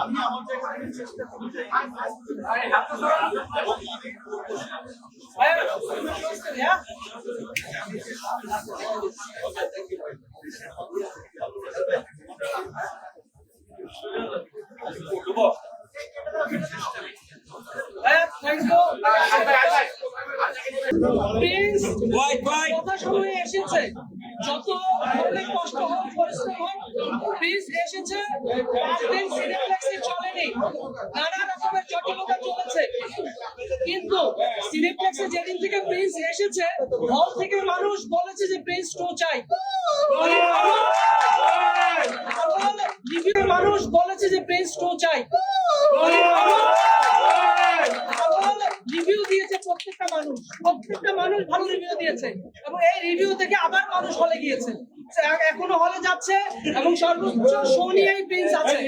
আমি আমার জায়গায় চেষ্টা করি যে কথা সময়ে এসেছে, যত কষ্ট হোক পরিশ্রম হোক, প্রিন্স এসেছে। 5 দিন সিনেপ্লেক্সে চলেনি, নানা রকমের জটিলতা চলেছে, কিন্তু সিনেপ্লেক্সে যেদিন থেকে প্রিন্স এসেছে হল থেকে মানুষ বলেছে যে প্রিন্স 2 চাই। মানুষ বলেছে যে প্রিন্স 2 চাই। রিভিউ দিয়েছে প্রত্যেকটা মানুষ ভালো রিভিউ দিয়েছে, এবং এই রিভিউ থেকে আবার মানুষ হলে গিয়েছে, এখনো হলে যাচ্ছে এবং সর্বোচ্চ শো নিয়েই প্রিন্স আছে।